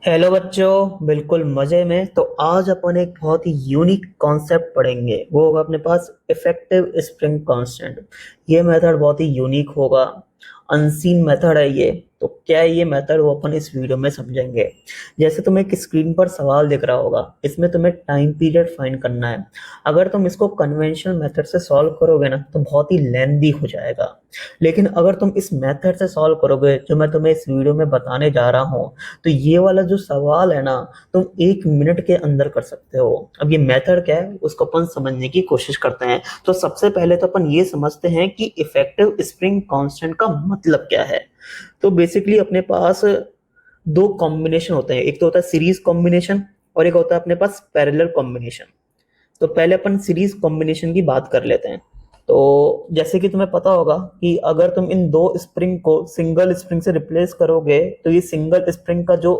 Hello बच्चों, बिल्कुल मजे में। तो आज अपन एक बहुत ही यूनिक कॉन्सेप्ट पढ़ेंगे। वो होगा अपने पास इफेक्टिव स्प्रिंग कांस्टेंट। ये मेथड बहुत ही यूनिक होगा, अनसीन मेथड है ये। तो क्या है ये मेथड, वो अपन इस वीडियो में समझेंगे। जैसे तुम्हें एक स्क्रीन पर सवाल दिख रहा होगा, इसमें तुम्हें टाइम पीरियड फाइंड करना है। अगर तुम इसको कन्वेंशनल मेथड से सॉल्व करोगे ना, तो बहुत ही लेंदी हो जाएगा। लेकिन अगर तुम इस मेथड से सॉल्व करोगे जो मैं तुम्हें इस वीडियो में बताने जा रहा हूँ, तो ये वाला जो सवाल है ना, तुम 1 मिनट के अंदर कर सकते हो। अब ये मेथड क्या है उसको अपन समझने की कोशिश करते हैं। तो सबसे पहले तो अपन ये समझते हैं कि इफेक्टिव स्प्रिंग कांस्टेंट का मतलब क्या है। तो बेसिकली अपने पास दो कॉम्बिनेशन होते हैं, एक तो होता है सीरीज कॉम्बिनेशन और एक होता है अपने पास पैरेलल कॉम्बिनेशन। तो पहले अपन सीरीज कॉम्बिनेशन की बात कर लेते हैं। तो जैसे कि तुम्हें पता होगा कि अगर तुम इन दो स्प्रिंग को सिंगल स्प्रिंग से रिप्लेस करोगे, तो ये सिंगल स्प्रिंग का जो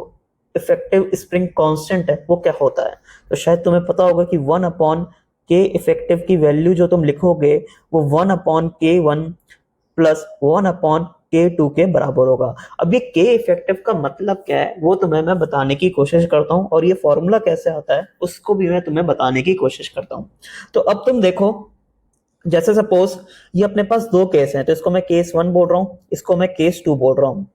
इफेक्टिव स्प्रिंग कांस्टेंट है वो क्या होता है। तो शायद तुम्हें पता होगा कि 1/k इफेक्टिव की वैल्यू जो तुम लिखोगे, वो 1/k1 प्लस 1/k2 के बराबर होगा। अब ये के इफेक्टिव का मतलब क्या है वो तुम्हें मैं बताने की कोशिश करता हूँ, और ये फॉर्मूला कैसे आता है उसको भी मैं तुम्हें बताने की कोशिश करता हूँ। तो अब तुम देखो, जैसे सपोज ये अपने पास दो केस हैं, तो इसको मैं केस 1 बोल रहा हूँ, इसको मैं केस 2 बोल रहा हूँ।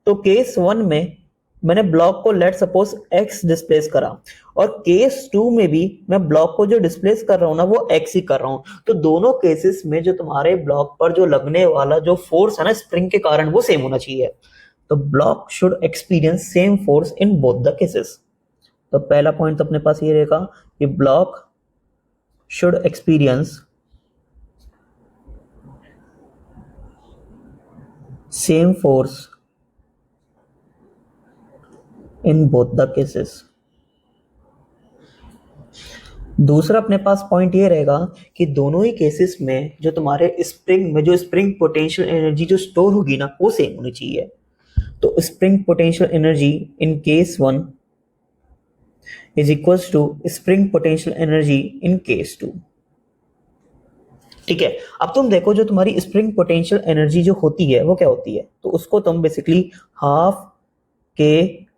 तो केस 1 में मैंने ब्लॉक को लेट सपोज एक्स डिस्प्लेस करा, और केस 2 में भी मैं ब्लॉक को जो डिस्प्लेस कर रहा हूँ ना, वो एक्स ही कर रहा हूँ। तो दोनों केसेस में जो तुम्हारे ब्लॉक पर जो लगने वाला जो फोर्स है ना स्प्रिंग के कारण, वो सेम होना चाहिए। तो block should experience same force in both the cases. तो पहला पॉइंट तो अपने पास ये रहेगा कि block should experience same force in both the cases. दूसरा अपने पास पॉइंट ये रहेगा कि दोनों ही केसेस में जो तुम्हारे स्प्रिंग में जो स्प्रिंग पोटेंशियल एनर्जी जो स्टोर होगी ना, वो सेम होनी चाहिए। तो spring potential energy in case 1 is equals to spring potential energy in case 2। ठीक है। अब तुम देखो, जो तुम्हारी स्प्रिंग पोटेंशियल एनर्जी जो होती है वो क्या होती है, तो उसको तुम बेसिकली हाफ के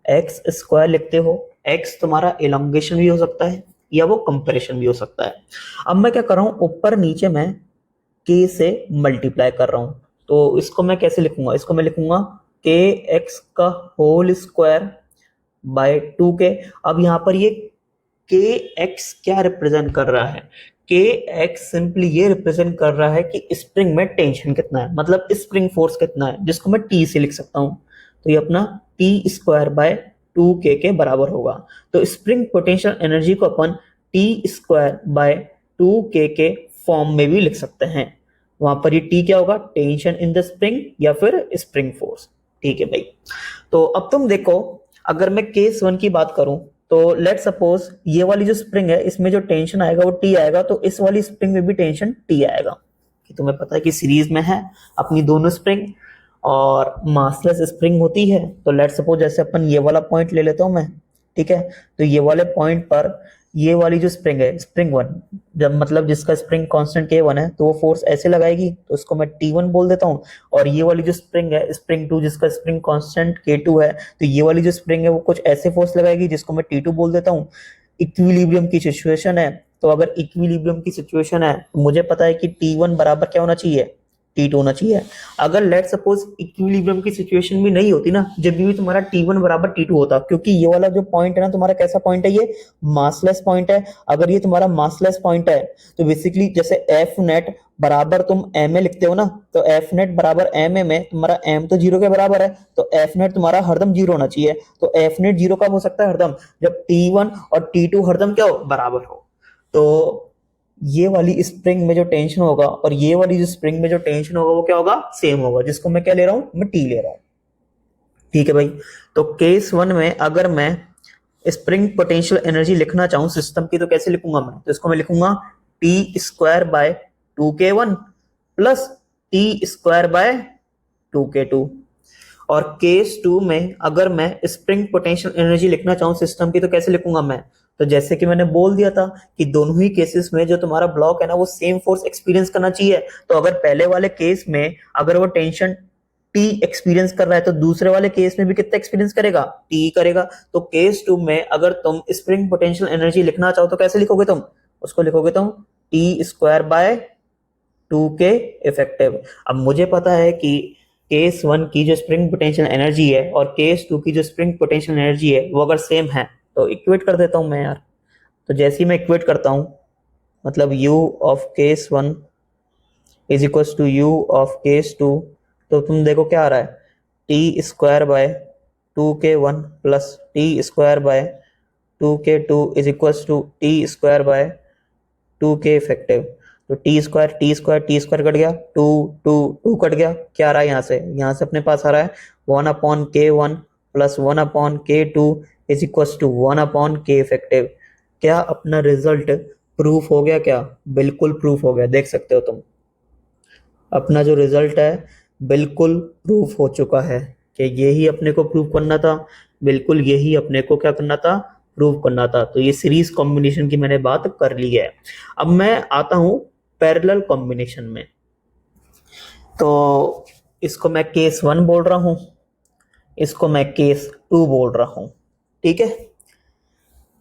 एक्स स्क्वायर लिखते हो। एक्स तुम्हारा एलोंगेशन भी हो सकता है या वो कंप्रेशन भी हो सकता है। अब मैं क्या कर रहा हूं, ऊपर नीचे मैं के से मल्टीप्लाई कर रहा हूं। तो इसको मैं कैसे लिखूंगा, इसको मैं लिखूंगा के एक्स का होल स्क्वायर बाय 2 के। अब यहां पर ये के एक्स क्या रिप्रेजेंट कर रहा है, के एक्स सिंपली ये रिप्रेजेंट कर रहा है कि स्प्रिंग में टेंशन कितना है, मतलब स्प्रिंग फोर्स कितना है, जिसको मैं टी से लिख सकता हूं। तो ये अपना टी स्क्वायर बाय 2 के बराबर होगा। तो स्प्रिंग पोटेंशियल एनर्जी को अपन टी स्क्वायर बाय 2 के फॉर्म में भी लिख सकते हैं। वहां पर ये टी क्या होगा, टेंशन इन द स्प्रिंग या फिर स्प्रिंग फोर्स। ठीक है भाई। तो अब तुम देखो, अगर मैं केस 1 की बात करूं, तो लेट सपोज ये वाली जो स्प्रिंग है इसमें जो टेंशन आएगा वो टी आएगा, तो इस वाली स्प्रिंग में भी टेंशन टी आएगा। कि तुम्हें पता है कि सीरीज में है अपनी दोनों स्प्रिंग, और मासलेस स्प्रिंग होती है। तो लेट सपोज जैसे अपन ये वाला पॉइंट ले लेता हूं मैं। ठीक है। तो ये वाले पॉइंट पर ये वाली जो स्प्रिंग है, स्प्रिंग 1, जब मतलब जिसका स्प्रिंग कांस्टेंट K1 है, तो वो फोर्स ऐसे लगाएगी, तो इसको मैं T1 बोल देता हूँ। और ये वाली जो स्प्रिंग है, स्प्रिंग 2, जिसका स्प्रिंग कांस्टेंट K2 है, तो ये वाली जो स्प्रिंग है वो कुछ ऐसे फोर्स लगाएगी, जिसको मैं T2 बोल देता हूँ। इक्विलिब्रियम की सिचुएशन है, तो अगर इक्विलिब्रियम की सिचुएशन है तो मुझे पता है कि T1 बराबर क्या होना चाहिए, T2 होना चाहिए। अगर लेट सपोज इक्विलिब्रियम की सिचुएशन भी नहीं होती ना, जब भी तुम्हारा T1 बराबर T2 होता, क्योंकि ये वाला जो पॉइंट है ना तुम्हारा कैसा पॉइंट है, ये मासलेस पॉइंट है। अगर ये तुम्हारा मासलेस पॉइंट है, तो बेसिकली जैसे एफ नेट बराबर तुम एम ए लिखते हो ना, तो एफ नेट बराबर एम ए में तुम्हारा एम तो जीरो के बराबर है, तो एफ नेट तुम्हारा हरदम जीरो होना चाहिए। तो एफ नेट जीरो कब हो सकता है, हरदम जब T1 और T2 हरदम क्या हो, बराबर हो। तो ये वाली स्प्रिंग में जो टेंशन होगा और ये वाली जो स्प्रिंग में जो टेंशन होगा, वो क्या होगा, सेम होगा, जिसको मैं क्या ले रहा हूं, मैं टी ले रहा हूं। ठीक है भाई। तो केस 1 में अगर मैं स्प्रिंग पोटेंशियल एनर्जी लिखना चाहूं सिस्टम की, तो कैसे लिखूंगा मैं, तो इसको मैं लिखूंगा T square by 2K1 plus T square by 2K2। और केस 2 में अगर मैं स्प्रिंग पोटेंशियल एनर्जी लिखना चाहूं सिस्टम की, तो कैसे लिखूंगा मैं, तो जैसे कि मैंने बोल दिया था कि दोनों ही केसेस में जो तुम्हारा ब्लॉक है ना, वो सेम फोर्स एक्सपीरियंस करना चाहिए। तो अगर पहले वाले केस में अगर वो टेंशन टी एक्सपीरियंस कर रहा है, तो दूसरे वाले केस में भी कितना एक्सपीरियंस करेगा, टी करेगा। तो केस 2 में अगर तुम स्प्रिंग पोटेंशियल एनर्जी लिखना चाहो तो कैसे लिखोगे तुम, उसको लिखोगे तुम T square by 2k effective. अब मुझे पता है कि केस 1 की जो स्प्रिंग पोटेंशियल एनर्जी है और केस 2 की जो स्प्रिंग पोटेंशियल एनर्जी है वो अगर सेम है तो इक्वेट कर देता हूं मैं यार। तो जैसे ही मैं इक्वेट करता हूं, मतलब u of case 1 is equal to u of case 2, तो तुम देखो क्या आ रहा है, T square by 2k1 plus T square by 2k2 is equal to T square by 2k effective. तो T square T square T square cut गया, two two two कट गया, क्या आ रहा है यहाँ से अपने पास आ रहा है 1/k1 plus 1/k2 is equal to 1/k effective. क्या अपना रिजल्ट प्रूफ हो गया क्या, बिल्कुल प्रूफ हो गया, देख सकते हो तुम अपना जो रिजल्ट है बिल्कुल प्रूफ हो चुका है कि यही अपने को प्रूफ करना था, बिल्कुल यही अपने को क्या करना था, प्रूव करना था। तो ये सीरीज कॉम्बिनेशन की मैंने बात कर ली है। अब मैं आता हूं पैरेलल कॉम्बिनेशन में। तो इसको मैं केस 1 बोल रहा हूं, इसको मैं केस 2 बोल रहा हूं, ठीक है।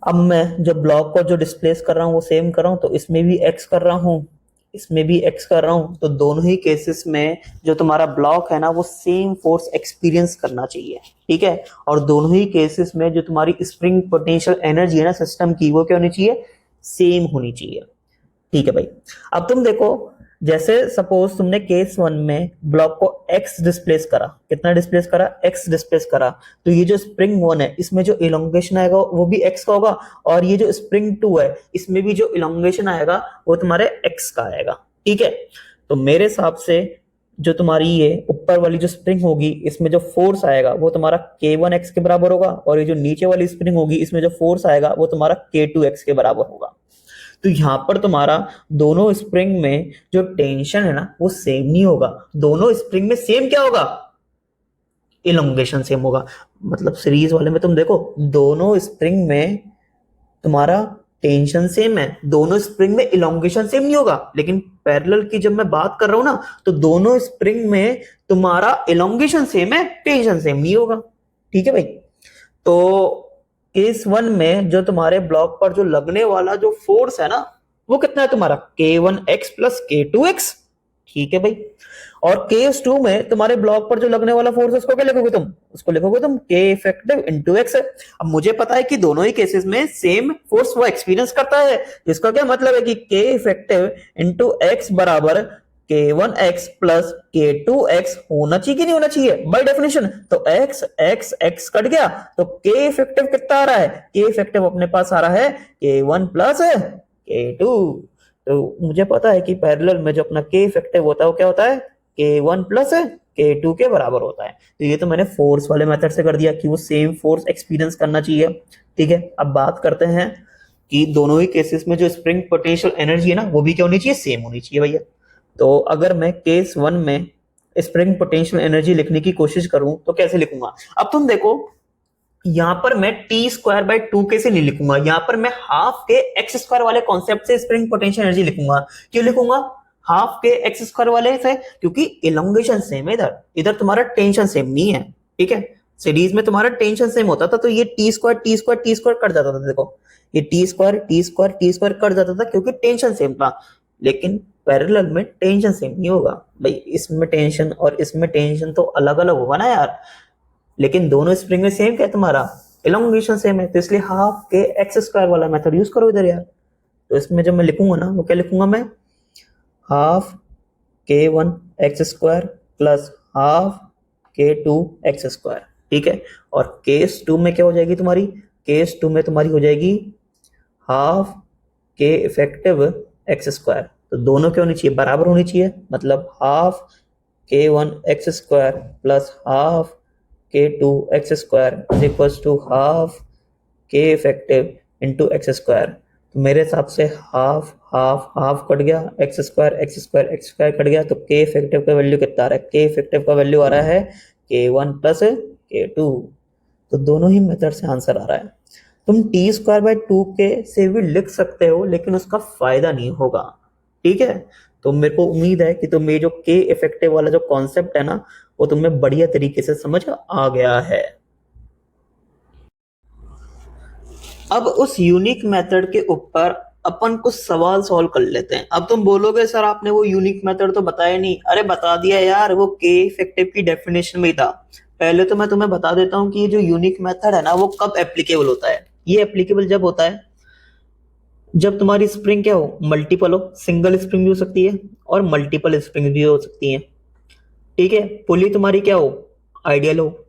अब मैं जो ब्लॉक को जो डिस्प्लेस कर रहा हूं वो सेम कर रहा हूं, तो इसमें भी एक्स कर रहा हूं, इसमें भी एक्स कर रहा हूं। तो दोनों ही केसेस में जो तुम्हारा ब्लॉक है ना वो सेम फोर्स एक्सपीरियंस करना चाहिए, ठीक है। और दोनों ही केसेस में जो तुम्हारी स्प्रिंग पोटेंशियल एनर्जी है ना सिस्टम की, वो क्या होनी चाहिए, सेम होनी चाहिए, ठीक है भाई। अब तुम देखो, जैसे सपोज तुमने केस 1 में ब्लॉक को x डिस्प्लेस करा, कितना डिस्प्लेस करा, x डिस्प्लेस करा, तो ये जो स्प्रिंग 1 है इसमें जो इलोंगेशन आएगा वो भी x का होगा, और ये जो स्प्रिंग 2 है इसमें भी जो इलोंगेशन आएगा वो तुम्हारे x का आएगा, ठीक है। तो मेरे हिसाब से जो तुम्हारी ये ऊपर वाली जो स्प्रिंग होगी इसमें जो फोर्स आएगा वो तुम्हारा k1x के बराबर होगा, और ये जो नीचे वाली स्प्रिंग होगी इसमें जो फोर्स आएगा वो तुम्हारा k2x के बराबर होगा। तो यहां पर तुम्हारा दोनों स्प्रिंग में जो टेंशन है ना वो सेम नहीं होगा, दोनों स्प्रिंग में सेम क्या होगा, इलोंगेशन सेम होगा। मतलब सीरीज वाले में तुम देखो दोनों स्प्रिंग में तुम्हारा टेंशन सेम है, दोनों स्प्रिंग में इलोंगेशन सेम नहीं होगा, लेकिन पैरेलल की जब मैं बात कर रहा हूं ना तो दोनों स्प्रिंग में तुम्हारा इलोंगेशन सेम है, टेंशन सेम नहीं होगा, ठीक है भाई। तो केस 1 में जो तुम्हारे ब्लॉक पर जो लगने वाला जो फोर्स है ना वो कितना है तुम्हारा k1x प्लस k2x, ठीक है भाई। और केस 2 में तुम्हारे ब्लॉक पर जो लगने वाला फोर्स है उसको क्या लिखोगे तुम, उसको लिखोगे तुम k इफेक्टिव इंटू एक्स। अब मुझे पता है कि दोनों ही केसेस में सेम फोर्स वो एक्सपीरियंस करता है, इसका क्या मतलब है कि k इफेक्टिव इंटू एक्स बराबर k1x प्लस k2x होना चाहिए कि नहीं होना चाहिए बाय डेफिनेशन। तो x x x कट गया, तो k इफेक्टिव कितना आ रहा है, k इफेक्टिव अपने पास आ रहा है k1 प्लस k2। तो मुझे पता है कि पैरेलल में जो अपना k इफेक्टिव होता है वो क्या होता है, k1 प्लस k2 के बराबर होता है। तो ये तो मैंने फोर्स वाले मेथड से कर दिया कि वो सेम फोर्स एक्सपीरियंस करना चाहिए, ठीक है। अब बात करते हैं कि दोनों ही केसेस में जो स्प्रिंग पोटेंशियल एनर्जी है ना वो भी क्या होनी चाहिए, सेम होनी चाहिए भैया। तो अगर मैं केस 1 में स्प्रिंग पोटेंशियल एनर्जी लिखने की कोशिश करूं तो कैसे लिखूंगा। अब तुम देखो यहां पर मैं टी स्क्वायर बाय 2k से नहीं लिखूंगा, यहां पर मैं हाफ के एक्स स्क्वायर वाले कॉन्सेप्ट से स्प्रिंग पोटेंशियल एनर्जी लिखूंगा। क्यों लिखूंगा हाफ के एक्स स्क्वायर वाले से, क्योंकि इलोंगेशन सेम है, इधर इधर तुम्हारा टेंशन सेम नहीं है, ठीक है। सीरीज में तुम्हारा टेंशन सेम होता था तो ये T square T square T square cut जाता था, देखो ये T square T square T square cut जाता था क्योंकि टेंशन सेम था। लेकिन पैरेलल में टेंशन सेम नहीं होगा भाई, इसमें टेंशन और इसमें टेंशन तो अलग अलग होगा ना यार, लेकिन दोनों स्प्रिंग में सेम क्या है तुम्हारा, इलोंगेशन सेम है, तो इसलिए हाफ के एक्स स्क्वायर वाला मेथड यूज करो इधर यार। तो इसमें जब मैं लिखूंगा ना वो क्या लिखूंगा मैं, half k1 x square plus half k2 x square, ठीक है। और केस 2 में क्या हो जाएगी तुम्हारी, केस 2 में तुम्हारी हो जाएगी हाफ के इफेक्टिव एक्स स्क्वायर। तो दोनों क्या होनी चाहिए, बराबर होनी चाहिए, मतलब half k1 x square plus half k2 x square is equal to half k effective into x square. तो मेरे हिसाब से हाफ हाफ हाफ कट गया, x square x square cut गया, तो k इफेक्टिव का वैल्यू कितना आ रहा है, k इफेक्टिव का वैल्यू आ रहा है k1 प्लस k2। तो दोनों ही मेथड से आंसर आ रहा है। तुम टी स्क्वायर बाय 2k से भी लिख सकते हो लेकिन उसका फायदा नहीं होगा, ठीक है। तो मेरे को उम्मीद है कि तुम्हें जो के इफेक्टिव वाला जो कॉन्सेप्ट है ना वो तुम्हें बढ़िया तरीके से समझ आ गया है। अब उस यूनिक मेथड के ऊपर अपन कुछ सवाल सॉल्व कर लेते हैं। अब तुम बोलोगे सर आपने वो यूनिक मेथड तो बताया नहीं। अरे बता दिया यार, वो के इफेक्टिव की डेफिनेशन में ही था। पहले तो मैं तुम्हें बता देता हूँ कि ये जो यूनिक मेथड है ना वो कब एप्लीकेबल होता है। ये एप्लीकेबल जब होता है जब तुम्हारी स्प्रिंग क्या हो, मल्टीपल हो। सिंगल स्प्रिंग भी हो सकती है और मल्टीपल स्प्रिंग भी हो सकती है। ठीक है, पुली तुम्हारी क्या हो, आइडियल हो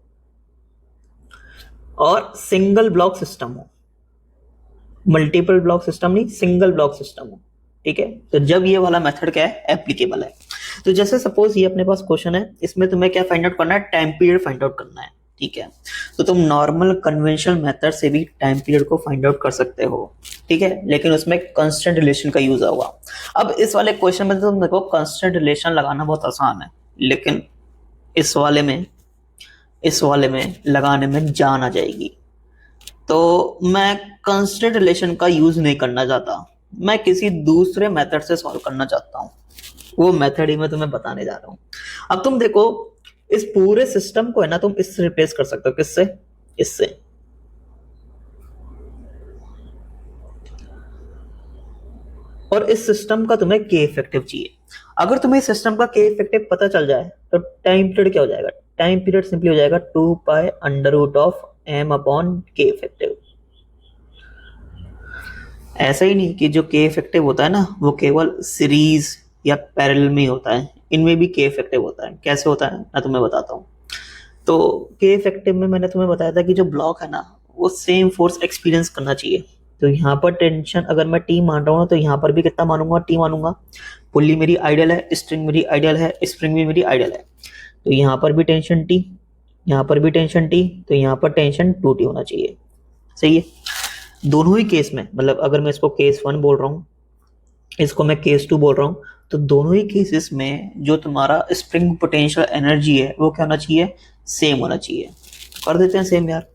और सिंगल ब्लॉक सिस्टम हो। मल्टीपल ब्लॉक सिस्टम नहीं, सिंगल ब्लॉक सिस्टम हो। ठीक है, तो जब ये वाला मेथड क्या है, एप्लीकेबल है। तो जैसे सपोज ये अपने पास क्वेश्चन है, इसमें तुम्हें क्या फाइंड आउट करना है, टाइम पीरियड फाइंड आउट करना है। ठीक है, तो तुम नॉर्मल कन्वेंशनल मेथड से भी टाइम पीरियड को फाइंड आउट कर सकते हो। ठीक है, लेकिन उसमें कांस्टेंट रिलेशन का यूज होगा। अब इस वाले क्वेश्चन में तुम देखो कांस्टेंट रिलेशन लगाना बहुत आसान है, लेकिन इस वाले में लगाने में जान आ जाएगी। तो मैं कांस्टेंट रिलेशन का यूज नहीं करना चाहता, मैं किसी दूसरे मेथड से सॉल्व करना चाहता हूँ। वो मेथड ही मैं तुम्हें बताने जा रहा हूँ। अब तुम देखो, इस पूरे सिस्टम को है ना तुम इससे रिप्लेस कर सकते हो। किससे? इससे। और इस सिस्टम का तुम्हें के इफेक्टिव चाहिए। अगर तुम्हें इस सिस्टम का के इफेक्टिव पता चल जाए तो टाइम पीरियड क्या हो जाएगा, टाइम पीरियड सिंपली हो जाएगा 2 pi under root of m upon k effective. ऐसा ही नहीं कि जो के इफेक्टिव होता है ना वो केवल सीरीज या पैरेलल में ही होता है, इनमें भी के इफेक्टिव होता है। कैसे होता है मैं तुम्हें बताता हूँ। तो के इफेक्टिव में मैंने तुम्हें बताया था कि जो ब्लॉक है ना वो सेम फोर्स एक्सपीरियंस करना चाहिए। तो यहाँ पर टेंशन अगर मैं टी मान रहा हूँ तो यहाँ पर भी कितना मानूंगा, टी मानूंगा। पुल्ली मेरी आइडियल है, स्ट्रिंग मेरी आइडियल है, स्प्रिंग भी मेरी आइडियल है। तो यहाँ पर भी टेंशन टी, यहाँ पर भी टेंशन टी, तो यहाँ पर टेंशन 2T होना चाहिए। सही है। दोनों ही केस में, मतलब अगर मैं इसको केस 1 बोल रहा हूँ, इसको मैं केस 2 बोल रहा हूँ, तो दोनों ही केसेस में जो तुम्हारा स्प्रिंग पोटेंशियल एनर्जी है वो क्या होना चाहिए, सेम होना चाहिए। कर देते हैं सेम यार।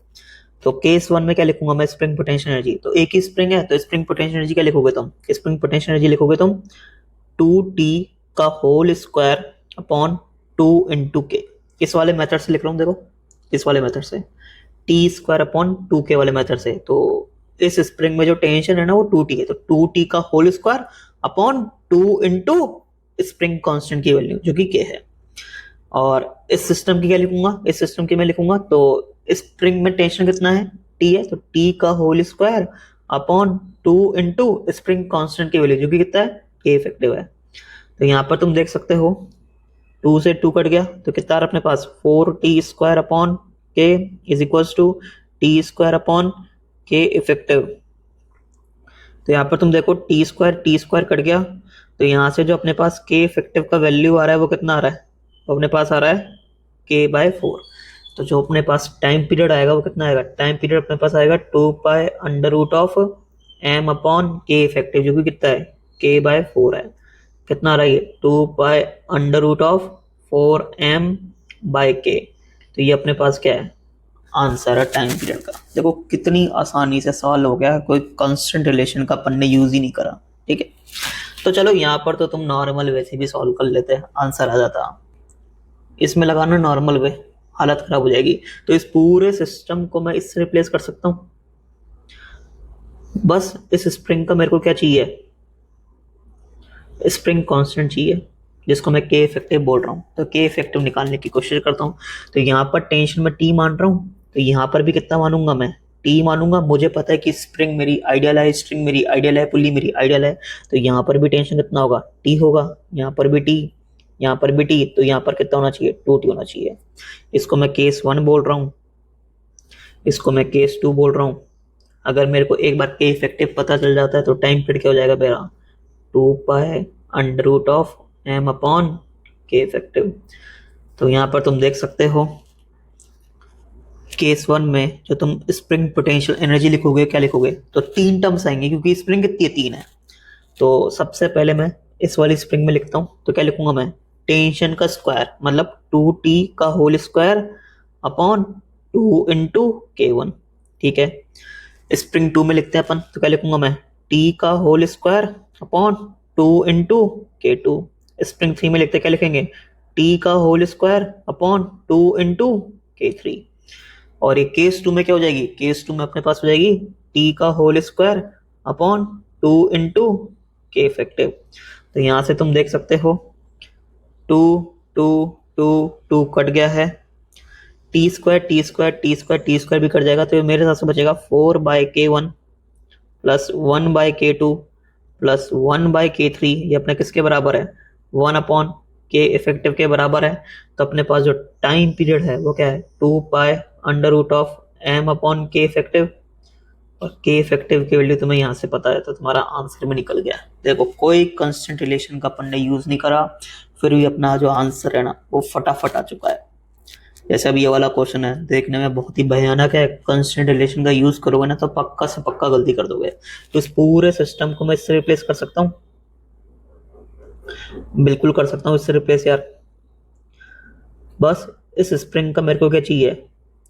तो केस 1 में क्या लिखूंगा मैं, स्प्रिंग पोटेंशियल एनर्जी। तो एक ही स्प्रिंग है तो स्प्रिंग पोटेंशियल एनर्जी क्या लिखोगे तुम, स्प्रिंग पोटेंशियल एनर्जी लिखोगे तुम 2T का होल स्क्वायर अपॉन 2 इंटू के। इस वाले मेथड से लिख रहा हूँ, देखो इस वाले मेथड से, टी स्क्वायर अपॉन 2K वाले मेथड से। तो इस स्प्रिंग में जो टेंशन है ना वो 2T है, तो 2T का whole square upon 2 into spring constant की वैल्यू जो कि K है। और इस सिस्टम की क्या लिखूंगा, इस सिस्टम की मैं लिखूंगा तो स्प्रिंग में टेंशन कितना है, T है, तो T का whole square upon 2 into spring constant की वैल्यू जो कि कितना है, K इफेक्टिव है। तो यहाँ पर तुम देख सकते हो 2 से 2 कट गया तो कितना आ रहा अपने पास, 4T square upon K is equal to T square upon K effective. तो यहाँ पर तुम देखो टी स्क्वायर कट गया, तो यहाँ से जो अपने पास के इफेक्टिव का वैल्यू आ रहा है वो कितना आ रहा है, वो अपने पास आ रहा है k/4। तो जो अपने पास टाइम पीरियड आएगा वो कितना आएगा, टाइम पीरियड अपने पास आएगा 2 pi under root of m upon k effective जो कि कितना है, k/4 है। कितना आ रहा है ये, 2 pi under root of 4m/k। तो ये अपने पास क्या है, आंसर है टाइम पीरियड का। देखो कितनी आसानी से सॉल्व हो गया, कोई कांस्टेंट रिलेशन का अपन ने यूज ही नहीं करा। ठीक है, तो चलो यहाँ पर तो तुम नॉर्मल वे से भी सॉल्व कर लेते, आंसर आ जाता। इसमें लगाना नॉर्मल वे, हालत खराब हो जाएगी। तो इस पूरे सिस्टम को मैं इससे रिप्लेस कर सकता हूँ। बस इस स्प्रिंग का मेरे को क्या चाहिए, स्प्रिंग कांस्टेंट चाहिए जिसको मैं के इफेक्टिव बोल रहा हूँ। तो के इफेक्टिव निकालने की कोशिश करता हूँ। तो यहाँ पर टेंशन में टी मान रहा हूँ, तो यहाँ पर भी कितना मानूंगा मैं, टी मानूंगा। मुझे पता है कि स्प्रिंग मेरी आइडियल है, स्ट्रिंग मेरी आइडियल है, पुली मेरी आइडियल है। तो यहाँ पर भी टेंशन कितना होगा, टी होगा। यहाँ पर भी टी, यहाँ पर भी टी, तो यहाँ पर कितना होना चाहिए, 2T होना चाहिए। इसको मैं केस 1 बोल रहा हूँ, इसको मैं केस 2 बोल रहा हूँ। अगर मेरे को एक बार के इफेक्टिव पता चल जाता है तो टाइम पीरियड क्या हो जाएगा मेरा, 2 pi under root of m upon k effective. तो यहाँ पर तुम देख सकते हो केस 1 में जो तुम स्प्रिंग पोटेंशियल एनर्जी लिखोगे क्या लिखोगे, तो 3 टर्म्स आएंगे क्योंकि स्प्रिंग कितनी है, 3 है। तो सबसे पहले मैं इस वाली स्प्रिंग में लिखता हूँ, तो क्या लिखूंगा मैं, टेंशन का स्क्वायर मतलब 2T का whole square upon 2 into K1। ठीक है, स्प्रिंग 2 में लिखते हैं अपन, तो क्या लिखूंगा मैं, T का whole square upon 2 × K2। Spring 3 में लिखते क्या लिखेंगे, T का होल स्क्वायर अपॉन 2 × K3। और ये केस 2 में क्या हो जाएगी, केस 2 में अपने पास हो जाएगी T का whole square upon 2 × K effective. तो यहाँ से तुम देख सकते हो 2 2 2 2 कट गया है, T square T square T square T square भी कट जाएगा, तो मेरे हिसाब से बचेगा 4/K1 plus 1/K2 plus 1/K3। ये अपने किसके बराबर है, 1/K इफेक्टिव के बराबर है। तो अपने पास जो टाइम पीरियड है वो क्या है, 2π√m/K इफेक्टिव। और K इफेक्टिव की वैल्यू तुम्हें यहाँ से पता है, तो तुम्हारा आंसर भी निकल गया। देखो कोई कांस्टेंट रिलेशन का अपन ने यूज नहीं करा, फिर भी अपना जो आंसर है ना वो फटाफट आ चुका है। जैसे अभी ये वाला क्वेश्चन है, देखने में बहुत ही भयानक है, कांस्टेंट रिलेशन का यूज करोगे ना तो पक्का से पक्का गलती कर दोगे। तो इस पूरे सिस्टम को मैं इससे रिप्लेस कर सकता हूँ, बिल्कुल कर सकता हूँ इससे रिप्लेस यार। बस इस स्प्रिंग का मेरे को क्या चाहिए,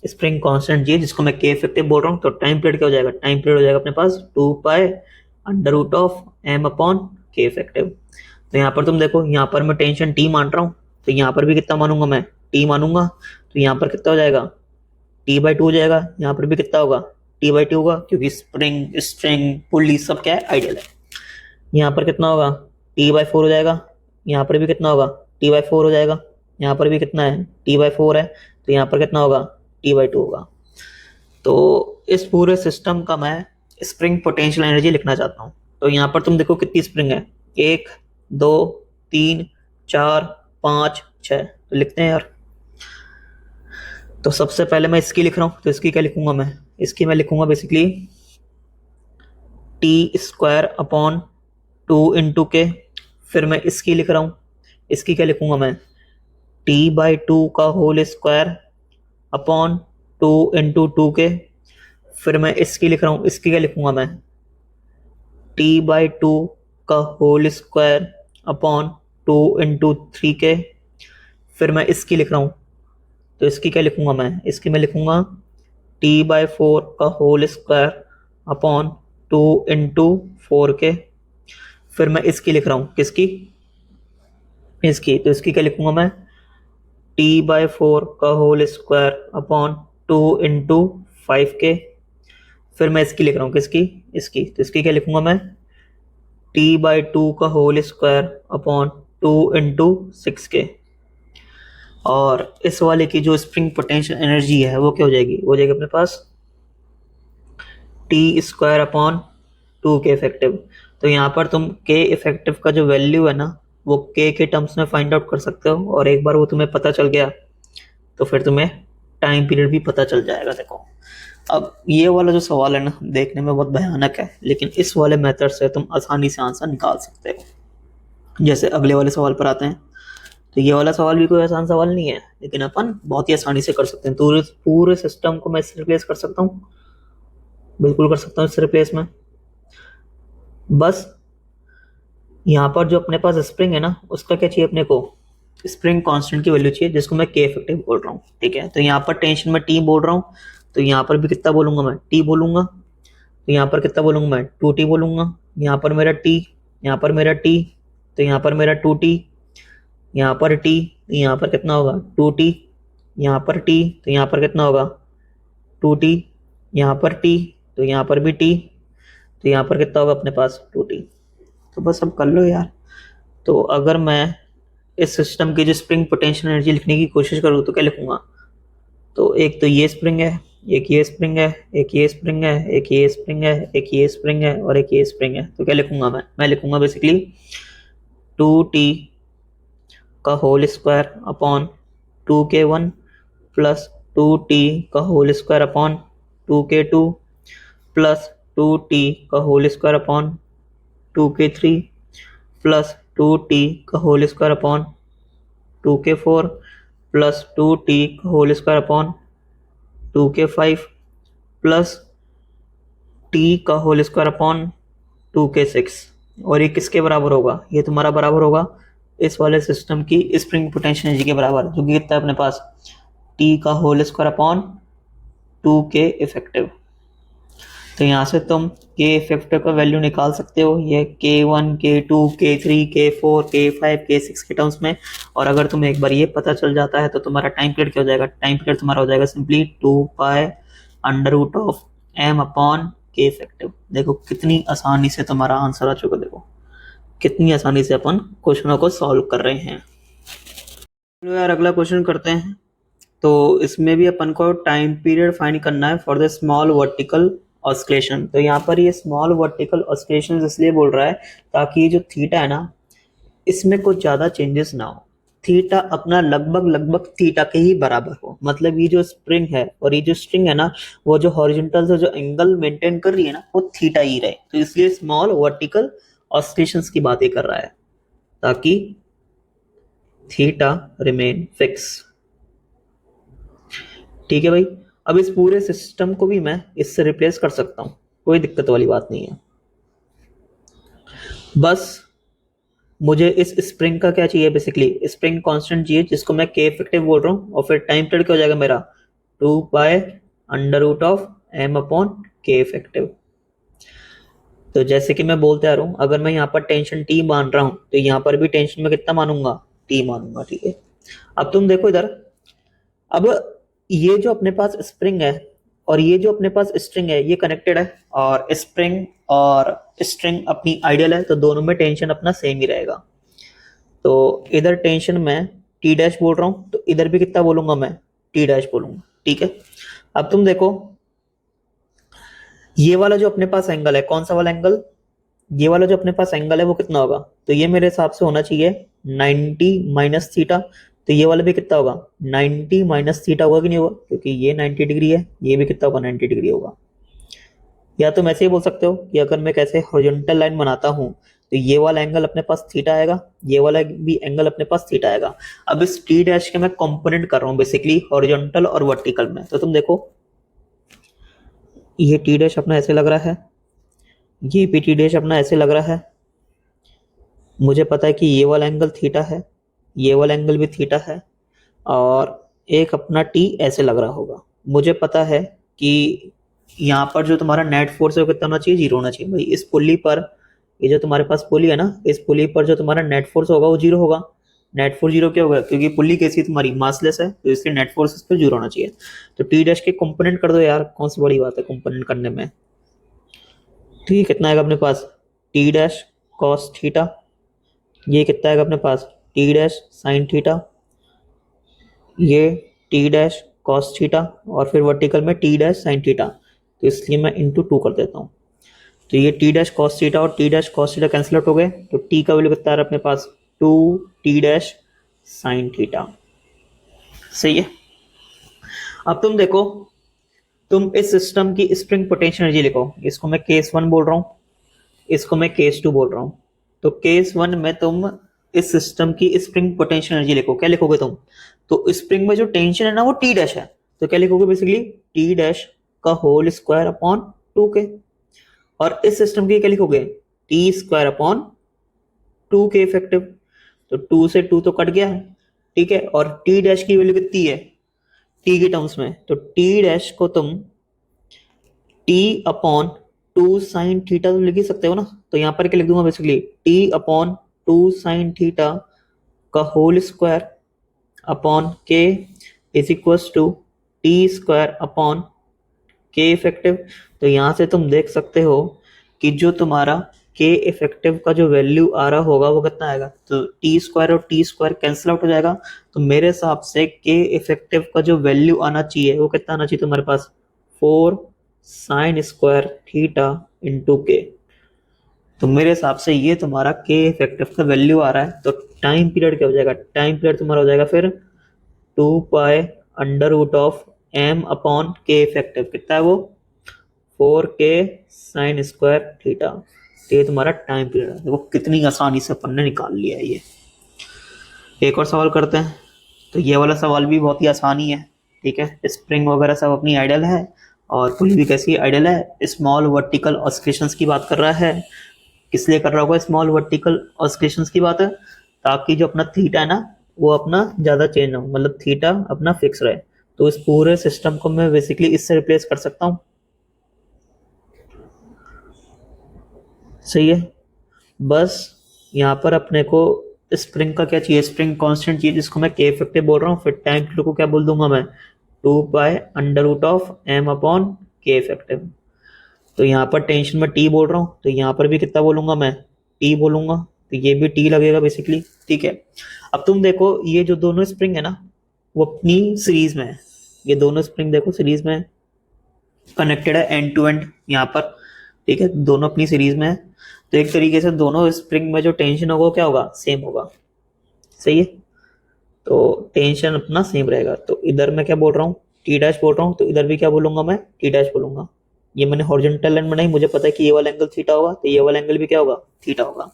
स्प्रिंग कांस्टेंट चाहिए जिसको मैं के इफेक्टिव बोल रहा हूँ। तो टाइम पीरियड क्या हो जाएगा, टाइम पीरियड हो जाएगा अपने पास 2π√m/K इफेक्टिव। तो यहाँ पर तुम देखो, यहाँ पर मैं टेंशन टी मान रहा हूँ, तो यहाँ पर भी कितना मानूंगा मैं, टी मानूंगा। तो यहाँ पर कितना हो जाएगा, T/2 हो जाएगा। यहाँ पर भी कितना होगा, T/2 होगा, क्योंकि स्प्रिंग स्ट्रिंग पुली सब क्या है, आइडियल है। यहाँ पर कितना होगा, T/4 हो जाएगा। यहाँ पर भी कितना होगा, T/4 हो जाएगा। यहाँ पर भी कितना है, T/4 है। तो यहाँ पर कितना होगा, T/2 होगा। तो इस पूरे सिस्टम का मैं स्प्रिंग पोटेंशियल एनर्जी लिखना चाहता हूँ। तो यहाँ पर तुम देखो कितनी स्प्रिंग है, 1 2 3 4 5 6। तो लिखते हैं यार। तो सबसे पहले मैं इसकी लिख रहा हूँ, तो इसकी क्या लिखूंगा मैं, इसकी मैं लिखूंगा बेसिकली T²/2 × K। फिर मैं इसकी लिख रहा हूँ, इसकी क्या लिखूंगा मैं, T/2 का होल स्क्वायर अपॉन 2 × 2K। फिर मैं इसकी लिख रहा हूँ, इसकी क्या लिखूंगा मैं, T/2 का होल स्क्वायर अपॉन 2 × 3K। फिर मैं इसकी लिख रहा हूँ, तो इसकी क्या लिखूंगा मैं, इसकी मैं लिखूंगा T/4 का होल स्क्वायर अपॉन 2 × 4K। फिर मैं इसकी लिख रहा हूँ, किसकी, इसकी। तो इसकी क्या लिखूंगा मैं, T/4 का होल स्क्वायर अपॉन 2 × 5K। फिर मैं इसकी लिख रहा हूँ, किसकी, इसकी। तो इसकी क्या लिखूंगा मैं, T/2 का होल स्क्वायर अपॉन 2 × 6K। और इस वाले की जो स्प्रिंग पोटेंशियल एनर्जी है वो क्या हो जाएगी, वो हो जाएगी अपने पास T²/2K इफेक्टिव। तो यहाँ पर तुम K इफेक्टिव का जो वैल्यू है ना वो K के टर्म्स में फाइंड आउट कर सकते हो, और एक बार वो तुम्हें पता चल गया तो फिर तुम्हें टाइम पीरियड भी पता चल जाएगा। देखो अब ये वाला जो सवाल है ना देखने में बहुत भयानक है, लेकिन इस वाले मेथड से तुम आसानी से आंसर निकाल सकते हो। जैसे अगले वाले सवाल पर आते हैं, तो ये वाला सवाल भी कोई आसान सवाल नहीं है, लेकिन अपन बहुत ही आसानी से कर सकते हैं। तो पूरे सिस्टम को मैं इससे रिप्लेस कर सकता हूँ, बिल्कुल कर सकता हूँ इससे रिप्लेस में। बस यहाँ पर जो अपने पास स्प्रिंग है ना उसका क्या चाहिए अपने को, स्प्रिंग कांस्टेंट की वैल्यू चाहिए जिसको मैं के इफेक्टिव बोल रहा हूँ, ठीक है। तो यहाँ पर टेंशन में टी बोल रहा हूँ, तो यहाँ पर भी कितना बोलूंगा मैं, टी बोलूंगा। तो यहाँ पर कितना बोलूंगा मैं, 2t बोलूंगा। यहाँ पर मेरा टी, यहाँ पर मेरा टी, तो यहाँ पर मेरा 2t, यहाँ पर टी, यहाँ पर कितना होगा 2t, यहाँ पर टी, तो यहाँ पर कितना होगा 2t, यहाँ पर टी, तो यहाँ पर भी टी, तो यहाँ पर कितना होगा अपने पास 2t। तो बस अब कर लो यार। तो अगर मैं इस सिस्टम की जो स्प्रिंग पोटेंशियल एनर्जी लिखने की कोशिश करूँ तो क्या लिखूंगा, तो एक तो ये स्प्रिंग है, एक ये स्प्रिंग है, एक ये स्प्रिंग है, एक ये स्प्रिंग है, एक ये स्प्रिंग है और एक ये स्प्रिंग है। तो क्या लिखूंगा मैं लिखूंगा बेसिकली 2t का whole square upon 2k1 plus 2t का whole square upon 2k2 plus 2t का whole square upon 2k3 plus 2t का whole square upon 2k4 plus 2t का whole square upon 2k5 plus t का whole square upon 2k6। और ये किसके बराबर होगा, ये तुम्हारा बराबर होगा इस वाले सिस्टम की स्प्रिंग पोटेंशियल एनर्जी के बराबर, जो कि कितना है अपने पास t का whole square upon 2k effective. तो यहाँ से तुम के इफेक्टिव का वैल्यू निकाल सकते हो, ये K1 K2 K3 K4 K5 K6 के टर्म्स में। और अगर तुम्हें एक बार ये पता चल जाता है तो तुम्हारा टाइम पीरियड क्या हो जाएगा, टाइम पीरियड तुम्हारा हो जाएगा सिंपली 2π√m/K इफेक्टिव। देखो कितनी आसानी से तुम्हारा आंसर आ चुका, देखो कितनी आसानी से अपन क्वेश्चनों को सॉल्व कर रहे हैं। चलो यार अगला क्वेश्चन करते हैं। तो इसमें भी अपन को टाइम पीरियड फाइंड करना है for the small vertical oscillation. तो यहाँ पर ये स्मॉल वर्टिकल ऑस्किलेशन इसलिए बोल रहा है ताकि ये जो थीटा है ना, इसमें कुछ ज़्यादा चेंजेस ना हो। थीटा अपना लगभग थीटा के ही बराबर हो, मतलब ये जो स्प्रिंग है और ये जो स्ट्रिंग है ना, वो जो हॉरिजॉन्टल से जो एंगल मेंटेन कर रही है ना, वो थीटा ही रहे। तो इसलिए स्मॉल वर्टिकल ऑस्किलेशंस की बातें कर रहा है, ताकि थीटा रिमेन फिक्स। ठीक है भाई। अब इस पूरे सिस्टम को भी मैं इससे रिप्लेस कर सकता हूं, कोई दिक्कत वाली बात नहीं है। बस मुझे इस स्प्रिंग का क्या चाहिए, बेसिकली स्प्रिंग कांस्टेंट चाहिए, जिसको मैं के इफेक्टिव बोल रहा हूं। और फिर टाइम पीरियड क्या हो जाएगा मेरा, 2π√m/K इफेक्टिव। तो जैसे कि मैं बोलते आ रहा हूं, अगर मैं यहाँ पर टेंशन टी मान रहा हूं तो यहाँ पर भी टेंशन में कितना मानूंगा, टी मानूंगा। ठीक है। अब तुम देखो इधर, अब ये जो अपने पास स्प्रिंग है और ये जो अपने पास स्ट्रिंग है, ये कनेक्टेड है, और स्प्रिंग और स्ट्रिंग अपनी आइडियल है, तो दोनों में टेंशन अपना सेम ही रहेगा। तो इधर टेंशन मैं टी डैश बोल रहा हूं, तो इधर भी कितना बोलूंगा मैं, टी डैश बोलूंगा। ठीक है। अब तुम देखो, ये वाला जो अपने पास एंगल है, कौन सा वाला एंगल, ये वाला जो अपने पास एंगल है वो कितना होगा, तो ये मेरे हिसाब से होना चाहिए 90 माइनस थीटा। तो ये वाला भी कितना होगा, 90 माइनस थीटा होगा कि नहीं होगा, क्योंकि ये 90 डिग्री है, ये भी कितना होगा, 90 डिग्री होगा। या तुम ऐसे ही बोल सकते हो कि अगर मैं कैसे हॉरिजॉन्टल लाइन बनाता हूं तो ये वाला एंगल अपने पास थीटा आएगा, ये वाला भी एंगल अपने पास थीटा आएगा। अब इस टी डैश के मैं कंपोनेंट कर रहा हूं बेसिकली हॉरिजॉन्टल और वर्टिकल में। तो तुम देखो, ये टी डैश अपना ऐसे लग रहा है, ये भी टी डैश अपना ऐसे लग रहा है। मुझे पता है कि ये वाला एंगल थीटा है, ये वाला एंगल भी थीटा है, और एक अपना टी ऐसे लग रहा होगा। मुझे पता है कि यहाँ पर जो तुम्हारा नेट फोर्स है वो कितना होना चाहिए, 0 होना चाहिए भाई। इस पुल्ली पर, ये जो तुम्हारे पास पुल्ली है ना, इस पुल्ली पर जो तुम्हारा नेट फोर्स होगा वो 0 होगा। नेट फोर्स 0 क्या होगा, क्योंकि पुल्ली कैसी तुम्हारी मासलेस है, तो इसलिए नेट फोर्स इस पर 0 होना चाहिए। तो टी डैश के कंपोनेंट कर दो यार, कौन सी बड़ी बात है कंपोनेंट करने में। ठीक, कितना आएगा अपने पास, टी डैश कॉस थीटा, ये कितना आएगा अपने पास, टी डैश साइन थीटा, ये टी डैश कॉस थीटा, और फिर वर्टिकल में टी डैश साइन थीटा। तो इसलिए मैं इंटू 2 कर देता हूँ। तो ये टी डैश कॉस थीटा और T dash cos theta cancel out हो गए, तो टी का वैल्यू कितना आ रहा है अपने पास, 2 टी डैश साइन थीटा। सही है। अब तुम देखो, तुम इस सिस्टम की स्प्रिंग पोटेंशियल एनर्जी लिखो। इसको मैं केस 1 बोल रहा हूँ, इसको मैं केस 2 बोल रहा हूँ। तो केस 1 में तुम इस सिस्टम की स्प्रिंग पोटेंशियल एनर्जी लिखो। क्या लिखोगे तुम, तो स्प्रिंग में जो टेंशन है ना वो टी डैश है, तो क्या लिखोगे बेसिकली, टी डैश का होल स्क्वायर अपॉन 2k। और इस सिस्टम की क्या लिखोगे, T square upon 2k effective. तो 2 से 2 तो कट गया है। ठीक है। और टी डैश की वैल्यू कितनी है टी के टर्म्स में, तो टी डैश को तुम टी अपॉन 2 साइन थीटा तो लिख ही सकते हो ना। तो यहाँ पर क्या लिख दूंगा basically, T upon 2 sine theta का whole square upon k is equals to T square upon k effective. तो यहाँ से तुम देख सकते हो कि जो तुम्हारा के इफेक्टिव का जो वैल्यू आ रहा होगा वो कितना आएगा, तो टी स्क्वायर और टी स्क्वायर कैंसिल आउट हो जाएगा। तो मेरे हिसाब से के इफेक्टिव का जो वैल्यू आना चाहिए वो कितना आना चाहिए तुम्हारे पास, 4 साइन स्क्वायर थीटा इंटू के। तो मेरे हिसाब से ये तुम्हारा के इफेक्टिव का वैल्यू आ रहा है। तो टाइम पीरियड क्या हो जाएगा, टाइम पीरियड तुम्हारा हो जाएगा फिर 2π√m के इफेक्टिव, कितना है वो, 4k साइन स्क्वायर थीटा। तो ये तुम्हारा टाइम पीरियड है। देखो कितनी आसानी से अपन ने निकाल लिया है ये। एक और सवाल करते हैं। तो ये वाला सवाल भी बहुत ही आसानी है। ठीक है। स्प्रिंग वगैरह सब अपनी आइडियल है, और पुली भी कैसी आइडियल है, स्मॉल वर्टिकल ऑस्किलेशंस की बात कर रहा है। किस लिए कर रहा होगा स्मॉल वर्टिकल ऑस्किलेशंस की बात है, ताकि जो अपना थीटा है ना वो अपना ज्यादा चेंज ना हो, मतलब थीटा अपना फिक्स रहे। तो इस पूरे सिस्टम को मैं बेसिकली इससे रिप्लेस कर सकता हूँ। सही है। बस यहाँ पर अपने को स्प्रिंग का क्या चाहिए, स्प्रिंग कांस्टेंट चाहिए, जिसको मैं के इफेक्टिव बोल रहा हूँ। फिर टाइम पीरियड को क्या बोल दूंगा मैं, 2 pi under root of m upon k effective. तो यहाँ पर टेंशन में टी बोल रहा हूँ, तो यहाँ पर भी कितना बोलूंगा मैं, टी बोलूंगा, तो ये भी टी लगेगा बेसिकली। ठीक है, अब तुम देखो ये जो दोनों स्प्रिंग है ना, वो अपनी सीरीज में है। ये दोनों स्प्रिंग देखो सीरीज में कनेक्टेड है एंड टू एंड यहाँ पर। ठीक है, दोनों अपनी सीरीज में है, तो एक तरीके से दोनों स्प्रिंग में जो टेंशन होगा वो क्या होगा, सेम होगा। सही है, तो टेंशन अपना सेम रहेगा। तो इधर मैं क्या बोल रहा हूँ, टी डैश बोल रहा हूँ, तो इधर भी क्या बोलूंगा मैं, टी डैश बोलूंगा। ये मैंने हॉरिजॉन्टल लाइन बनाई, मुझे पता है कि ये वाला एंगल थीटा होगा, तो ये वाला एंगल भी क्या होगा, थीटा होगा।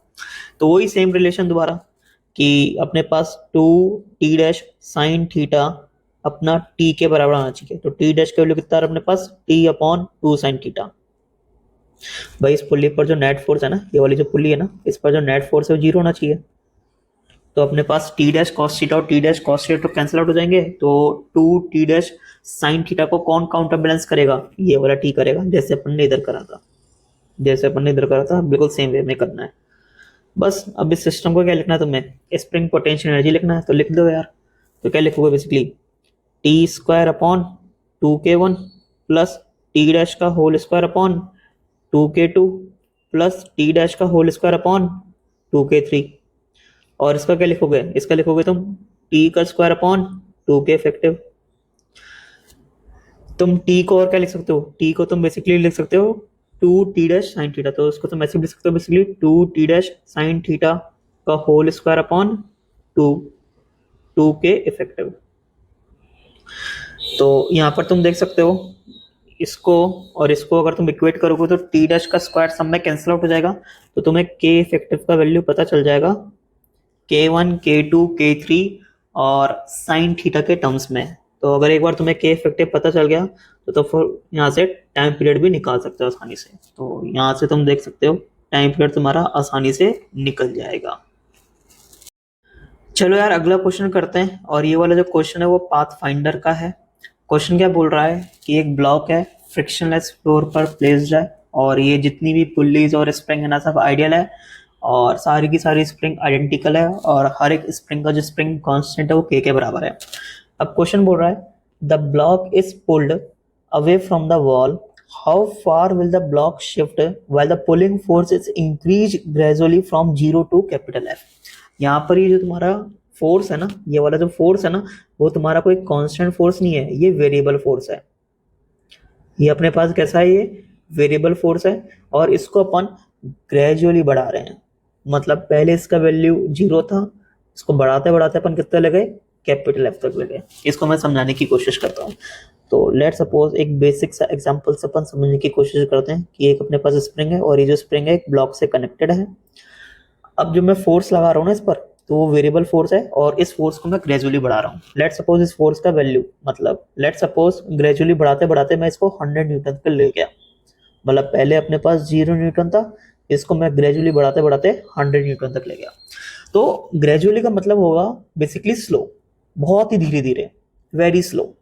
तो वही सेम रिलेशन दोबारा कि अपने पास 2t डैश साइन थीटा अपना t के बराबर आना चाहिए। तो t डैश का वैल्यू कितना है अपने पास, t/2 साइन थीटा। भाई इस पुल्ली पर जो नेट फोर्स है ना, ये वाली जो पुल्ली है ना, इस पर जो नेट फोर्स है वो 0 होना चाहिए। तो अपने पास टी डैश कॉस थीटा और टी डैश कॉस थीटा तो कैंसिल आउट हो जाएंगे। तो 2t डैश साइन थीटा को कौन काउंटर बैलेंस करेगा, ये वाला टी करेगा, जैसे अपन ने इधर करा था। जैसे अपन ने इधर करा था बिल्कुल सेम वे में करना है। बस अब इस सिस्टम को क्या लिखना है तुम्हें, स्प्रिंग पोटेंशियल एनर्जी लिखना है, तो लिख दो यार। तो क्या लिखोगे basically, t² upon 2k1 plus T dash का whole square upon 2k2 plus T dash का होल स्क्वायर अपॉन 2k3। और इसका क्या लिखोगे, इसका लिखोगे तुम टी का स्क्वायर अपॉन 2k इफेक्टिव। तुम टी को और क्या लिख सकते हो, टी को तुम बेसिकली लिख सकते हो 2t डैश साइन थीटा। तो उसको तुम ऐसे भी लिख सकते हो basically 2t dash sine theta का whole square upon 2k effective. तो यहाँ पर तुम देख सकते हो इसको और इसको अगर तुम इक्वेट करोगे तो टी डैश का स्क्वायर सब में कैंसिल आउट हो जाएगा। तो तुम्हें के इफेक्टिव का वैल्यू पता चल जाएगा, k1 k2 k3 और साइन थीटा के टर्म्स में। तो अगर एक बार तुम्हें के इफेक्टिव पता चल गया तो फिर यहाँ से टाइम पीरियड भी निकाल सकते हो आसानी से। तो यहाँ से तुम देख सकते हो टाइम पीरियड तुम्हारा आसानी से निकल जाएगा। चलो यार अगला क्वेश्चन करते हैं, और ये वाला जो क्वेश्चन है वो पाथ फाइंडर का है। क्वेश्चन क्या बोल रहा है कि एक ब्लॉक है, फ्रिक्शनलेस फ्लोर पर प्लेस्ड है, और ये जितनी भी पुल्लीज और स्प्रिंग है ना सब आइडियल है, और सारी की सारी स्प्रिंग आइडेंटिकल है, और हर एक स्प्रिंग का जो स्प्रिंग कांस्टेंट है वो के बराबर है। अब क्वेश्चन बोल रहा है the block is pulled away from the wall, how far will the block shift while the pulling force is increase gradually from 0 to capital F। यहाँ पर ये जो तुम्हारा फोर्स है ना, ये वाला जो फोर्स है ना, वो तुम्हारा कोई कांस्टेंट फोर्स नहीं है, ये वेरिएबल फोर्स है। ये अपने पास कैसा है, ये वेरिएबल फोर्स है, और इसको अपन ग्रेजुअली बढ़ा रहे हैं। मतलब पहले इसका वैल्यू 0 था, इसको बढ़ाते बढ़ाते अपन कितने लगे, कैपिटल F तक लगे। इसको मैं समझाने की कोशिश करता हूँ। तो लेट सपोज एक बेसिक सा एग्जांपल से अपन समझने की कोशिश करते हैं कि एक अपने पास स्प्रिंग है, और ये जो स्प्रिंग है एक ब्लॉक से कनेक्टेड है। अब जो मैं फोर्स लगा रहा हूँ ना इस पर, तो वो वेरिएबल फोर्स है, और इस फोर्स को मैं ग्रेजुअली बढ़ा रहा हूँ। लेट सपोज इस फोर्स का वैल्यू, मतलब लेट सपोज ग्रेजुअली बढ़ाते बढ़ाते मैं इसको 100 न्यूटन तक ले गया। मतलब पहले अपने पास 0 न्यूटन था, इसको मैं ग्रेजुअली बढ़ाते बढ़ाते 100 न्यूटन तक ले गया। तो ग्रेजुअली का मतलब होगा बेसिकली स्लो, बहुत ही धीरे धीरे, वेरी स्लो,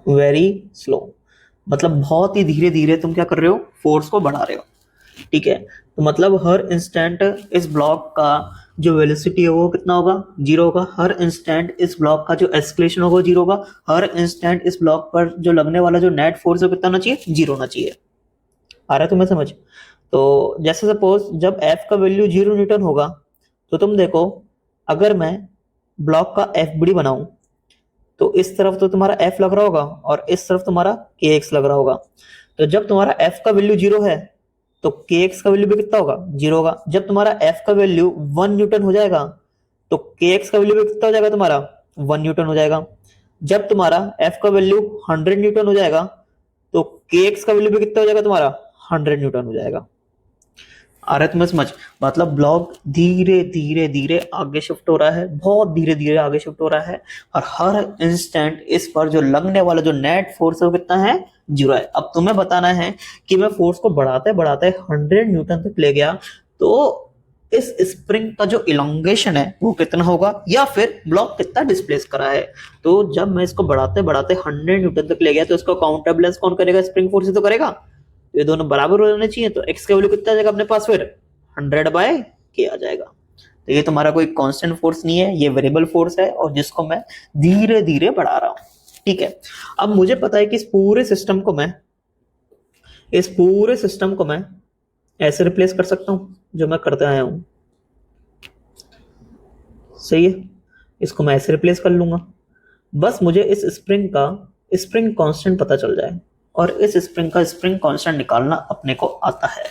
वेरी स्लो। मतलब बहुत ही धीरे धीरे तुम क्या कर रहे हो, फोर्स को बढ़ा रहे हो। ठीक है, तो मतलब हर इंस्टेंट इस ब्लॉक का जो वेलोसिटी है वो कितना होगा, 0 होगा। हर इंस्टेंट इस ब्लॉक का जो एस्केलेशन होगा 0 होगा। हर इंस्टेंट इस ब्लॉक पर जो लगने वाला जो नेट फोर्स है कितना होना चाहिए, 0 होना चाहिए। आ रहा है तुम्हें समझ। तो जैसे सपोज जब F का वैल्यू 0 न्यूटन होगा, तो तुम देखो अगर मैं ब्लॉक का एफ बी बनाऊं, तो इस तरफ तो तुम्हारा F लग रहा होगा और इस तरफ तुम्हारा KX लग रहा होगा। तो जब तुम्हारा F का वैल्यू 0 है तो KX का वैल्यू भी कितना होगा, 0 होगा। जब तुम्हारा F का वैल्यू 1 न्यूटन हो जाएगा तो KX का वैल्यू भी कितना हो जाएगा, तुम्हारा 1 न्यूटन हो जाएगा। जब तुम्हारा F का वैल्यू 100 न्यूटन हो जाएगा तो KX का वैल्यू भी कितना हो जाएगा, तुम्हारा 100 न्यूटन हो जाएगा। आ रहा है तुम्हें समझ। मतलब ब्लॉक धीरे धीरे धीरे आगे शिफ्ट हो रहा है, बहुत धीरे धीरे आगे शिफ्ट हो रहा है, और हर इंस्टेंट इस पर जो लगने वाला जो नेट फोर्स है वो कितना है, 0 है। अब तुम्हें बताना है कि मैं फोर्स को बढ़ाते बढ़ाते 100 न्यूटन तक ले गया, तो इस स्प्रिंग का जो इलोंगेशन है वो कितना होगा, या फिर ब्लॉक कितना डिस्प्लेस करा है। तो जब मैं इसको बढ़ाते बढ़ाते 100 न्यूटन तक ले गया तो इसको काउंटर बैलेंस कौन करेगा, स्प्रिंग फोर्स ही तो करेगा। तो ये दोनों बराबर हो जाने चाहिए, तो x का वैल्यू कितना आ जाएगा अपने पास फिर 100/k आ जाएगा। तो ये तुम्हारा कोई कांस्टेंट फोर्स नहीं है, ये वेरिएबल फोर्स है और जिसको मैं धीरे धीरे बढ़ा रहा हूं। ठीक है, अब मुझे पता है कि इस पूरे सिस्टम को मैं ऐसे रिप्लेस कर सकता हूं जो मैं करते आया हूं। सही है, इसको मैं ऐसे रिप्लेस कर लूंगा। बस मुझे इस स्प्रिंग का स्प्रिंग कांस्टेंट पता चल जाए और इस स्प्रिंग का स्प्रिंग कांस्टेंट निकालना अपने को आता है।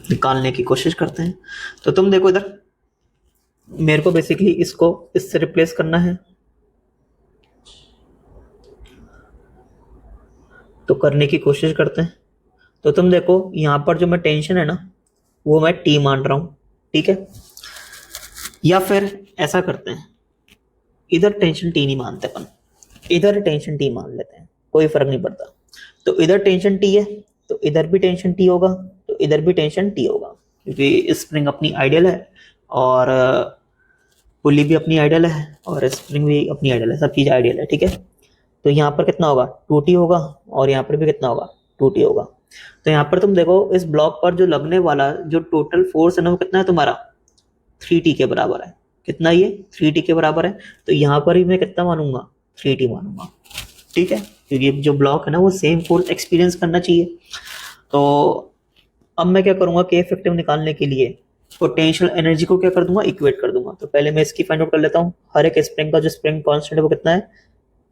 निकालने की कोशिश करते हैं। तो तुम देखो इधर, मेरे को बेसिकली इसको इससे रिप्लेस करना है, तो करने की कोशिश करते हैं। तो तुम देखो यहां पर जो मैं टेंशन है ना वो मैं टी मान रहा हूं। ठीक है, या फिर ऐसा करते हैं, इधर टेंशन टी नहीं मानते अपन, इधर टेंशन टी मान लेते हैं, कोई फर्क नहीं पड़ता। तो इधर टेंशन टी है तो इधर भी टेंशन टी होगा, तो इधर भी टेंशन टी होगा, क्योंकि स्प्रिंग अपनी आइडियल है और पुली भी अपनी आइडियल है और स्प्रिंग भी अपनी आइडियल है, सब चीज आइडियल है। ठीक है, तो यहाँ पर कितना होगा 2t होगा और यहाँ पर भी कितना होगा 2t होगा। तो यहाँ पर तुम देखो इस ब्लॉक पर जो लगने वाला जो टोटल फोर्स है ना वो कितना है तुम्हारा 3t के बराबर है। कितना, ये 3t के बराबर है। तो यहाँ पर ही मैं कितना मानूंगा 3t मानूंगा। ठीक है, क्योंकि जो ब्लॉक है ना वो सेम फोर्स एक्सपीरियंस करना चाहिए। तो अब मैं क्या करूंगा के इफेक्टिव निकालने के लिए पोटेंशियल एनर्जी को क्या कर दूंगा इक्वेट कर दूंगा। तो पहले मैं इसकी फाइंड आउट कर लेता हूँ। हर एक स्प्रिंग का जो स्प्रिंग कांस्टेंट है वो कितना है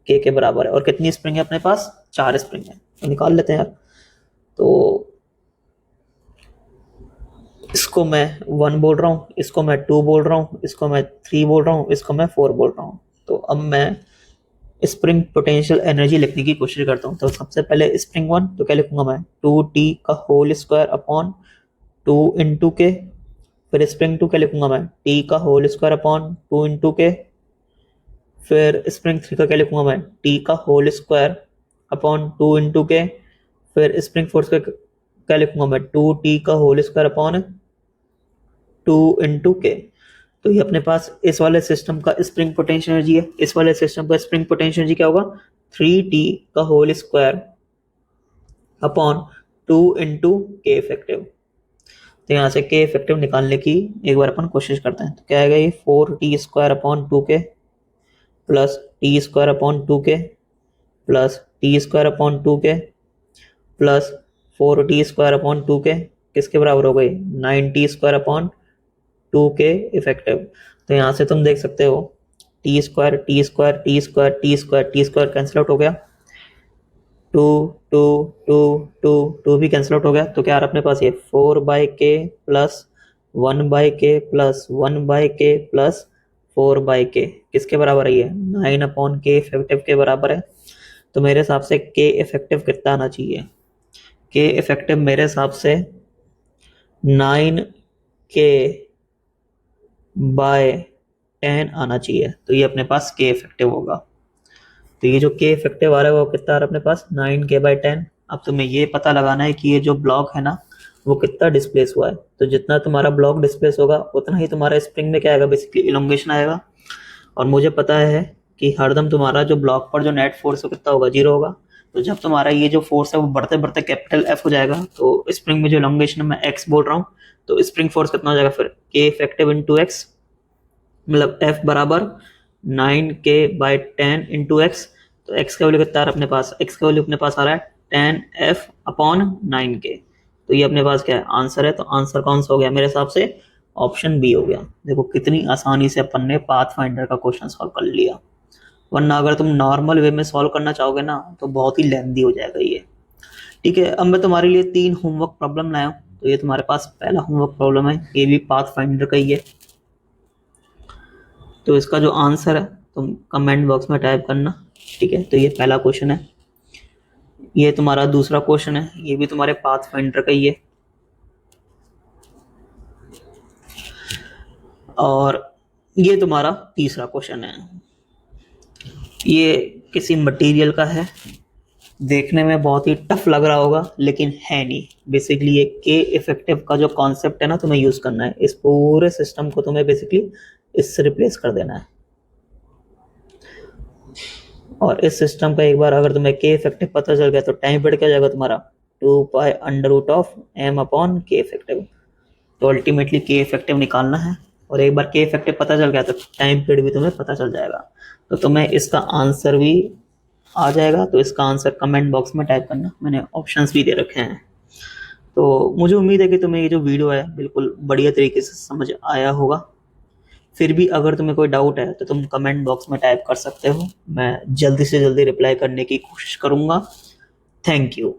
के बराबर है। और कितनी स्प्रिंग है अपने पास 4 स्प्रिंग है, तो निकाल लेते हैं यार। तो इसको मैं 1 बोल रहा हूँ, इसको मैं 2 बोल रहा हूँ, इसको मैं 3 बोल रहा हूँ, इसको मैं 4 बोल रहा हूँ। तो अब मैं स्प्रिंग पोटेंशियल एनर्जी लिखने की कोशिश करता हूँ। तो सबसे पहले स्प्रिंग 1 तो क्या लिखूंगा मैं 2t का होल स्क्वायर अपॉन 2 इंटू के। फिर स्प्रिंग 2 क्या लिखूंगा मैं t का होल स्क्वायर अपॉन 2 इंटू के। फिर स्प्रिंग 3 का क्या लिखूंगा मैं t का होल स्क्वायर अपॉन 2 इंटू के। फिर स्प्रिंग फोर्स का क्या लिखूंगा मैं 2t का होल स्क्वायर अपॉन 2 इंटू के। तो ये अपने पास इस वाले सिस्टम का स्प्रिंग पोटेंशियल एनर्जी है। इस वाले सिस्टम का स्प्रिंग पोटेंशियल एनर्जी क्या होगा 3t का होल स्क्वायर अपॉन 2 इंटू के इफेक्टिव। तो यहाँ से के इफेक्टिव निकालने की एक बार अपन कोशिश करते हैं। तो क्या आएगा ये 4t square upon 2k plus T square upon 2k plus T square upon 2k plus 4t square upon 2k किसके बराबर हो गई 9t square upon 2k effective. तो यहाँ से तुम देख सकते हो T square T square T square T square T square cancel out हो गया, 2 2 2 2 2 भी कैंसिल आउट हो गया। तो क्या आ रहा अपने पास ये 4/k plus 1/k plus 1/k plus 4/k किसके बराबर है ये 9/k इफेक्टिव के बराबर है। तो मेरे हिसाब से k इफेक्टिव कितना आना चाहिए, k इफेक्टिव मेरे हिसाब से 9k बाय 10 आना चाहिए। तो ये अपने पास k इफेक्टिव होगा। तो ये जो k इफेक्टिव आ रहा है वो कितना आ रहा है अपने पास 9k/10। अब तुम्हें ये पता लगाना है कि ये जो ब्लॉक है ना वो कितना डिस्प्लेस हुआ है। तो जितना तुम्हारा ब्लॉक डिस्प्लेस होगा उतना ही तुम्हारा स्प्रिंग में क्या आएगा बेसिकली इलोंगेशन आएगा। और मुझे पता है कि हरदम तुम्हारा जो ब्लॉक पर जो नेट फोर्स है कितना होगा 0 होगा। तो जब तुम्हारा ये जो फोर्स है वो बढ़ते बढ़ते कैपिटल F हो जाएगा तो स्प्रिंग में जो इलोंगेशन मैं x बोल रहा हूँ तो स्प्रिंग फोर्स कितना हो जाएगा फिर k इफेक्टिव इंटू एक्स, मतलब F बराबर 9k/10 इंटू एक्स। तो x का वैल्यू कितना आ रहा है अपने पास, x का वैल्यू अपने पास आ रहा है 10F अपॉन 9k। तो ये अपने पास क्या है आंसर है। तो आंसर कौन सा हो गया मेरे हिसाब से ऑप्शन बी हो गया। देखो कितनी आसानी से अपन ने पाथ फाइंडर का क्वेश्चन सॉल्व कर लिया, वरना अगर तुम नॉर्मल वे में सॉल्व करना चाहोगे ना तो बहुत ही लेंथी हो जाएगा ये। ठीक है, अब मैं तुम्हारे लिए 3 होमवर्क प्रॉब्लम लाया हूँ। तो ये तुम्हारे पास पहला होमवर्क प्रॉब्लम है, ये भी पाथ फाइंडर का ही है। तो इसका जो आंसर है तुम कमेंट बॉक्स में टाइप करना। ठीक है, तो ये पहला क्वेश्चन है। ये तुम्हारा दूसरा क्वेश्चन है, ये भी तुम्हारे पाथ फाइंडर का ही है। और ये तुम्हारा तीसरा क्वेश्चन है, ये किसी मटेरियल का है, देखने में बहुत ही टफ लग रहा होगा लेकिन है नहीं। बेसिकली ये के इफेक्टिव का जो कॉन्सेप्ट है ना तुम्हें यूज करना है, इस पूरे सिस्टम को तुम्हें बेसिकली इससे रिप्लेस कर देना है। और इस सिस्टम का एक बार अगर तुम्हें के इफेक्टिव पता चल गया तो टाइम पीरियड क्या जाएगा तुम्हारा 2 pi under root of m upon k effective. तो अल्टीमेटली k इफेक्टिव निकालना है, और एक बार k इफेक्टिव पता चल गया तो टाइम पीरियड भी तुम्हें पता चल जाएगा। तो तुम्हें इसका आंसर भी आ जाएगा। तो इसका आंसर कमेंट बॉक्स में टाइप करना, मैंने ऑप्शंस भी दे रखे हैं। तो मुझे उम्मीद है कि तुम्हें ये जो वीडियो है बिल्कुल बढ़िया तरीके से समझ आया होगा। फिर भी अगर तुम्हें कोई डाउट है तो तुम कमेंट बॉक्स में टाइप कर सकते हो, मैं जल्दी से जल्दी रिप्लाई करने की कोशिश करूँगा। Thank you.